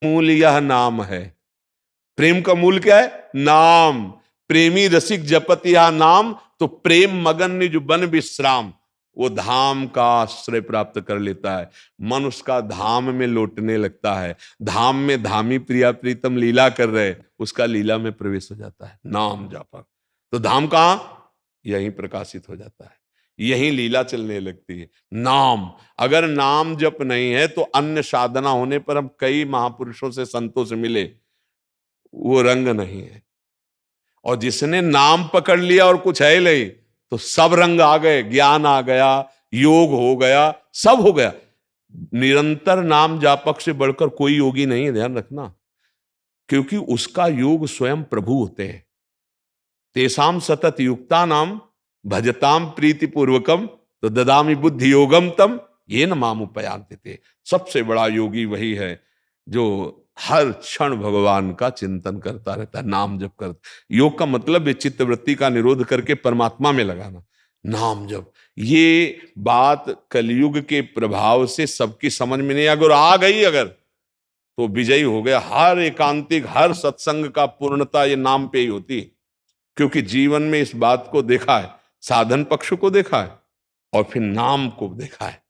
मूल यह नाम है। प्रेम का मूल क्या है? नाम। प्रेमी रसिक जपत यह नाम, तो प्रेम मगन निज बन विश्राम। वो धाम का आश्रय प्राप्त कर लेता है, मन उसका धाम में लौटने लगता है। धाम में धामी प्रिया प्रीतम लीला कर रहे, उसका लीला में प्रवेश हो जाता है नाम जापक। तो धाम कहां? यहीं प्रकाशित हो जाता है, यहीं लीला चलने लगती है। नाम, अगर नाम जप नहीं है तो अन्य साधना होने पर हम कई महापुरुषों से संतों से मिले, वो रंग नहीं है। और जिसने नाम पकड़ लिया और कुछ है नहीं, तो सब रंग आ गए, ज्ञान आ गया, योग हो गया, सब हो गया। निरंतर नाम जापक से बढ़कर कोई योगी नहीं है, ध्यान रखना, क्योंकि उसका योग स्वयं प्रभु होते हैं। तेसाम सतत युक्ता नाम भजताम प्रीति पूर्वकम, तो ददामी बुद्धि योगम तम ये न माम उपयांति थे। सबसे बड़ा योगी वही है जो हर क्षण भगवान का चिंतन करता रहता है, नाम जप करता। योग का मतलब है चित्त वृत्ति का निरोध करके परमात्मा में लगाना, नाम जप। ये बात कलयुग के प्रभाव से सबकी समझ में नहीं, अगर आ गई अगर, तो विजयी हो गया। हर एकांतिक, हर सत्संग का पूर्णता ये नाम पे ही होती है, क्योंकि जीवन में इस बात को देखा है, साधन पक्ष को देखा है और फिर नाम को देखा है।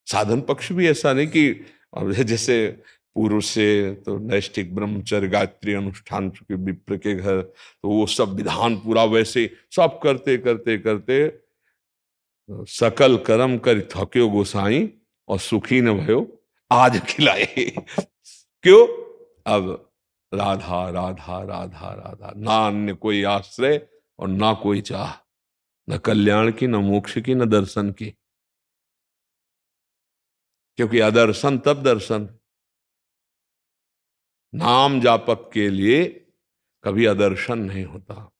साधन पक्ष भी ऐसा नहीं कि अब जैसे पूर्व से तो नैष्ठिक ब्रह्मचर्य गायत्री अनुष्ठान चुके विप्र के घर, तो वो सब विधान पूरा वैसे सब करते करते करते सकल कर्म कर थक्यो गोसाई और सुखी न भयो आज खिलाए। क्यों? अब राधा राधा राधा राधा, ना अन्य कोई आश्रय और ना कोई चाह, न कल्याण की, न मोक्ष की, न दर्शन की। क्योंकि अदर्शन तब दर्शन। नाम जापक के लिए कभी अदर्शन नहीं होता।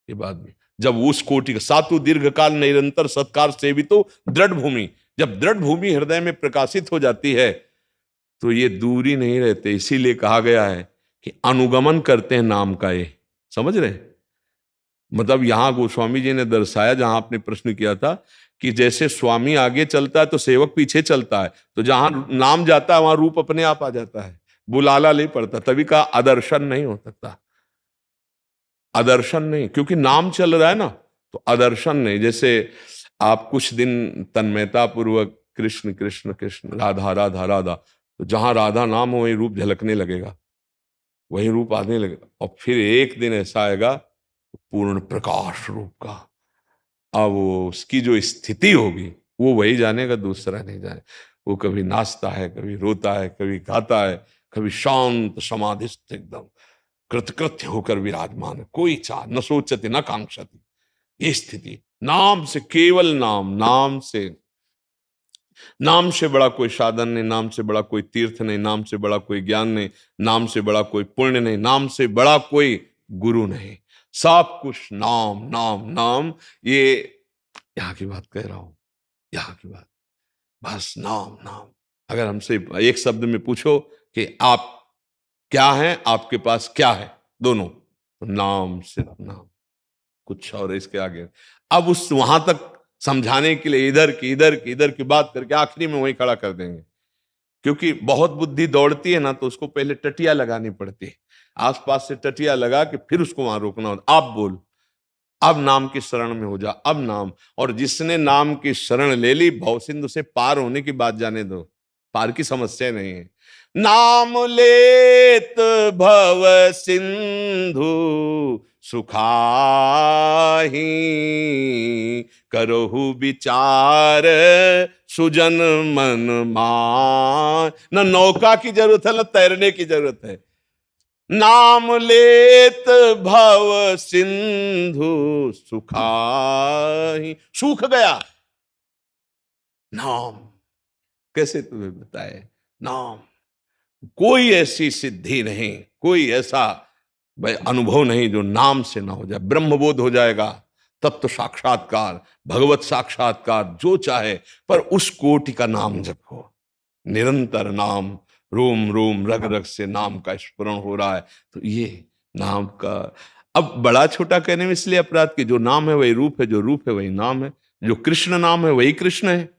ये बात भी, जब उस कोटि का सातु दीर्घकाल निरंतर सत्कार सेवितो दृढ़ भूमि, जब दृढ़ भूमि हृदय में प्रकाशित हो जाती है, तो ये दूरी नहीं रहते। इसीलिए कहा गया है कि अनुगमन करते हैं नाम का। ये समझ रहे हैं? मतलब यहां गोस्वामी जी ने दर्शाया, जहां आपने प्रश्न किया था कि जैसे स्वामी आगे चलता है तो सेवक पीछे चलता है, तो जहां नाम जाता है वहां रूप अपने आप आ जाता है, बुलाला नहीं पड़ता। तभी का अदर्शन नहीं हो सकता, अदर्शन नहीं, क्योंकि नाम चल रहा है ना, तो अदर्शन नहीं। जैसे आप कुछ दिन तन्मयता पूर्वक कृष्ण कृष्ण कृष्ण राधा राधा राधा, तो जहां राधा नाम हो वही रूप झलकने लगेगा, वही रूप आने लगेगा। और फिर एक दिन ऐसा आएगा पूर्ण प्रकाश रूप का, अब वो उसकी जो स्थिति होगी वो वही जानेगा, दूसरा नहीं जाने। वो कभी नाचता है, कभी रोता है, कभी गाता है, कभी शांत समाधिस्थ एकदम कृतकृत्य होकर विराजमान है, कोई चाह न सोचती न कांक्षती। ये स्थिति नाम से, केवल नाम, नाम से। नाम से बड़ा कोई साधन नहीं, नाम से बड़ा कोई तीर्थ नहीं, नाम से बड़ा कोई ज्ञान नहीं, नाम से बड़ा कोई पुण्य नहीं, नाम से बड़ा कोई गुरु नहीं। सब कुछ नाम नाम नाम। ये यहाँ की बात कह रहा हूं, यहाँ की बात, बस नाम नाम। अगर हमसे एक शब्द में पूछो कि आप क्या हैं, आपके पास क्या है, दोनों, तो नाम, सिर्फ नाम, कुछ और इसके आगे। अब उस वहां तक समझाने के लिए इधर की बात करके आखिरी में वही खड़ा कर देंगे, क्योंकि बहुत बुद्धि दौड़ती है ना, तो उसको पहले टटिया लगानी पड़ती है, आसपास से टटिया लगा के फिर उसको वहां रोकना होता। आप बोल, अब नाम की शरण में हो जा, अब नाम। और जिसने नाम की शरण ले ली, भवसिंधु से पार होने की बात जाने दो, पार की समस्या नहीं है। नाम लेत भव सिंधु सुखाही, करहु विचार सुजन मन मान। न नौका की जरूरत है, न तैरने की जरूरत है। नाम लेत भव सिंधु सुखाही, सूख गया नाम। कैसे तुम्हें बताए? नाम, कोई ऐसी सिद्धि नहीं, कोई ऐसा अनुभव नहीं जो नाम से ना हो जाए। ब्रह्मबोध हो जाएगा, तत्व साक्षात्कार, भगवत साक्षात्कार, जो चाहे, पर उस कोटि का नाम जपो, निरंतर नाम, रोम रोम रग रग से नाम का स्मरण हो रहा है। तो ये नाम का, अब बड़ा छोटा कहने में इसलिए अपराध कि जो नाम है वही रूप है, जो रूप है वही नाम है, जो कृष्ण नाम है वही कृष्ण है,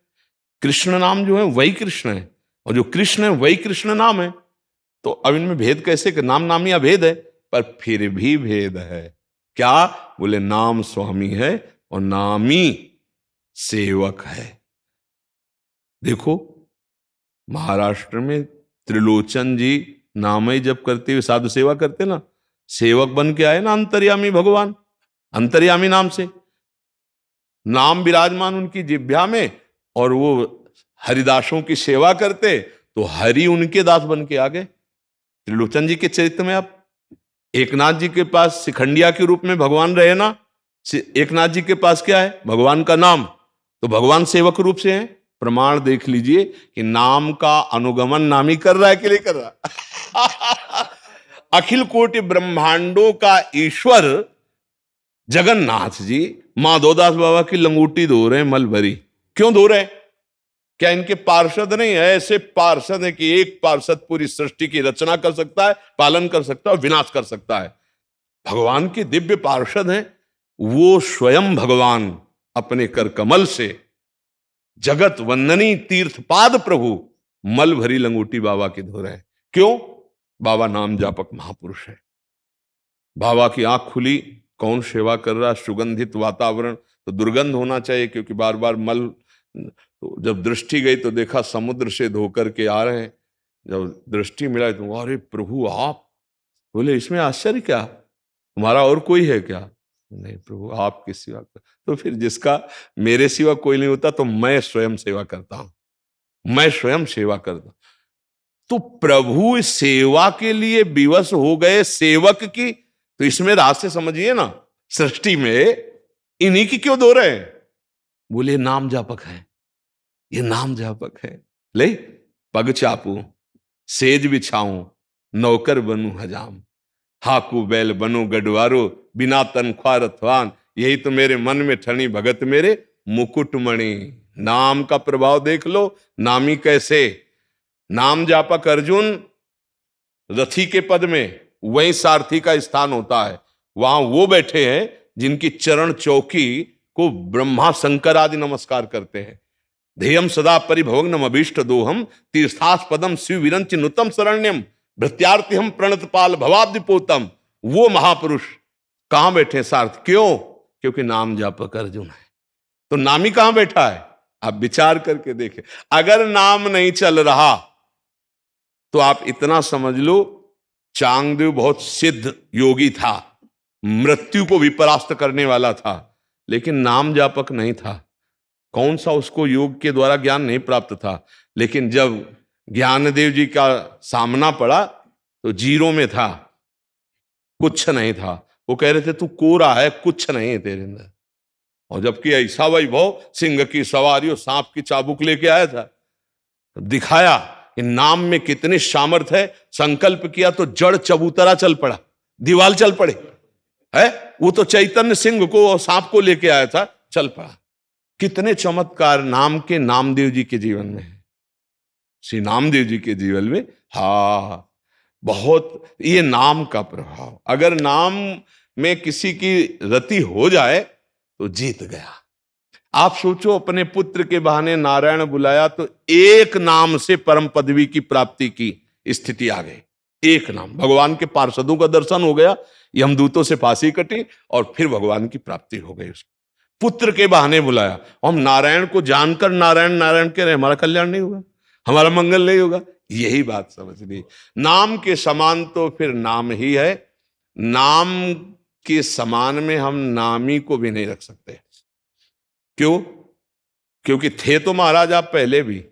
कृष्ण नाम जो है वही कृष्ण है, और जो कृष्ण है वही कृष्ण नाम है। तो अब इनमें भेद कैसे, कि नाम नामी अभेद है, पर फिर भी भेद है। क्या? बोले नाम स्वामी है और नामी सेवक है। देखो महाराष्ट्र में त्रिलोचन जी नाम ही जप करते हुए साधु सेवा करते ना, सेवक बन के आए ना अंतर्यामी भगवान, अंतर्यामी नाम से नाम विराजमान उनकी जिह्वा में, और वो हरिदासों की सेवा करते तो हरि उनके दास बन के आ गए। त्रिलोचन जी के चरित्र में आप एकनाथ जी के पास शिखंडिया के रूप में भगवान रहे ना, एकनाथ जी के पास क्या है? भगवान का नाम, तो भगवान सेवक रूप से हैं। प्रमाण देख लीजिए कि नाम का अनुगमन नामी कर रहा है कि नहीं कर रहा। अखिल कोटि ब्रह्मांडों का ईश्वर जगन्नाथ जी माधोदास बाबा की लंगूटी धो रहे हैं, मल भरी। क्यों धो रहे हैं? क्या इनके पार्षद नहीं है? ऐसे पार्षद है कि एक पार्षद पूरी सृष्टि की रचना कर सकता है, पालन कर सकता है और विनाश कर सकता है। भगवान के दिव्य पार्षद हैं। वो स्वयं भगवान अपने कर कमल से जगत वंदनी तीर्थपाद प्रभु मल भरी लंगूटी बाबा की धो रहे हैं। क्यों? बाबा नाम जापक महापुरुष है। बाबा की आंख खुली, कौन सेवा कर रहा? सुगंधित वातावरण, तो दुर्गंध होना चाहिए, क्योंकि बार बार मल। तो जब दृष्टि गई तो देखा समुद्र से धोकर के आ रहे हैं। जब दृष्टि मिला तो अरे प्रभु आप! बोले इसमें आश्चर्य क्या, हमारा और कोई है क्या? नहीं प्रभु आपकी सेवा कर। तो फिर जिसका मेरे सिवा कोई नहीं होता तो मैं स्वयं सेवा करता हूं, मैं स्वयं सेवा करता हूं। तो प्रभु सेवा के लिए विवश हो गए सेवक की, तो इसमें रास्ते समझिए ना, सृष्टि में इन्हीं की क्यों धो रहे हैं? बोले नाम जापक है, ये नाम जापक है। ले पग चापू, सेज बिछाऊं, नौकर बनू हजाम, हाकू बैल बनो गडवारो, बिना तनख्वाह रथवान, यही तो मेरे मन में ठनी भगत मेरे मुकुटमणि। नाम का प्रभाव देख लो, नामी कैसे। नाम जापक अर्जुन रथी के पद में, वही सारथी का स्थान होता है। वहां वो बैठे हैं जिनकी चरण चौकी को ब्रह्मा शंकर आदि नमस्कार करते हैं। ध्येयम सदा परिभवग्नम अभीष्ट दोहम, तीर्थास्पदम शिव विरंच नुतम शरण्यम, भृत्यार्थि हम प्रणतपाल भवाब्दिपोतम। वो महापुरुष कहां बैठे? सारथ। क्यों? क्योंकि नाम जापक अर्जुन है। तो नामी कहां बैठा है? आप विचार करके देखें। अगर नाम नहीं चल रहा तो आप इतना समझ लो, चांगदेव बहुत सिद्ध योगी था, मृत्यु को भी परास्त करने वाला था, लेकिन नाम जापक नहीं था। कौन सा उसको योग के द्वारा ज्ञान नहीं प्राप्त था। लेकिन जब ज्ञानदेव जी का सामना पड़ा तो जीरो में था, कुछ नहीं था। वो कह रहे थे तू कोरा है, कुछ नहीं है तेरे अंदर। और जबकि ऐसा वैभव, सिंह की सवारी और सांप की चाबुक लेके आया था, दिखाया कि नाम में कितने सामर्थ्य है। संकल्प किया तो जड़ चबूतरा चल पड़ा, दीवाल चल पड़े है। वो तो चैतन्य सिंह को और सांप को लेके आया था, चल पड़ा। कितने चमत्कार नाम के नामदेव जी के जीवन में है। श्री नामदेव जी के जीवन में बहुत ये नाम का प्रभाव। अगर नाम में किसी की रति हो जाए तो जीत गया। आप सोचो, अपने पुत्र के बहाने नारायण बुलाया तो एक नाम से परम पदवी की प्राप्ति की स्थिति आ गई। एक नाम, भगवान के पार्षदों का दर्शन हो गया, यमदूतों से फांसी कटी और फिर भगवान की प्राप्ति हो गई। उसको पुत्र के बहाने बुलाया। हम नारायण को जानकर नारायण नारायण कह रहे, हमारा कल्याण नहीं होगा, हमारा मंगल नहीं होगा। यही बात समझनी। नाम के समान तो फिर नाम ही है। नाम के समान में हम नामी को भी नहीं रख सकते। क्यों? क्योंकि थे तो महाराज आप पहले भी,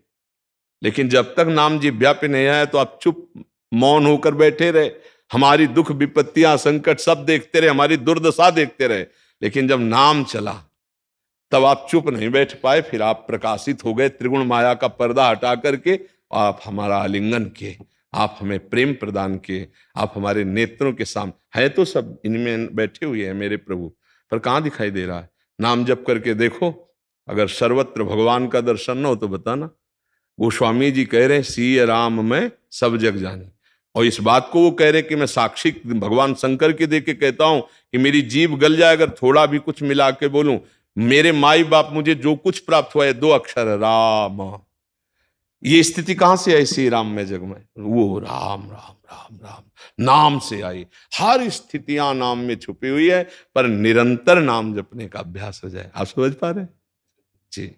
लेकिन जब तक नाम जिह्वा पे नहीं आया तो आप चुप मौन होकर बैठे रहे। हमारी दुख विपत्तियां संकट सब देखते रहे, हमारी दुर्दशा देखते रहे। लेकिन जब नाम चला तब आप चुप नहीं बैठ पाए, फिर आप प्रकाशित हो गए। त्रिगुण माया का पर्दा हटा करके आप हमारा आलिंगन किए, आप हमें प्रेम प्रदान किए, आप हमारे नेत्रों के सामने है। तो सब इनमें बैठे हुए हैं मेरे प्रभु, पर कहाँ दिखाई दे रहा है? नाम जप करके देखो, अगर सर्वत्र भगवान का दर्शन न हो तो बताना। गोस्वामी जी कह रहे हैं सीय राम मैं सब जग जानी, और इस बात को वो कह रहे कि मैं साक्षी भगवान शंकर के देके कहता हूं कि मेरी जीभ गल जाए अगर थोड़ा भी कुछ मिला के बोलूं। मेरे माई बाप मुझे जो कुछ प्राप्त हुआ है 2 अक्षर राम, ये स्थिति कहां से आई श्री राम में जग में? वो राम राम राम राम नाम से आई। हर स्थितियां नाम में छुपी हुई है, पर निरंतर नाम जपने का अभ्यास हो जाए। आप समझ पा रहे हैं जी?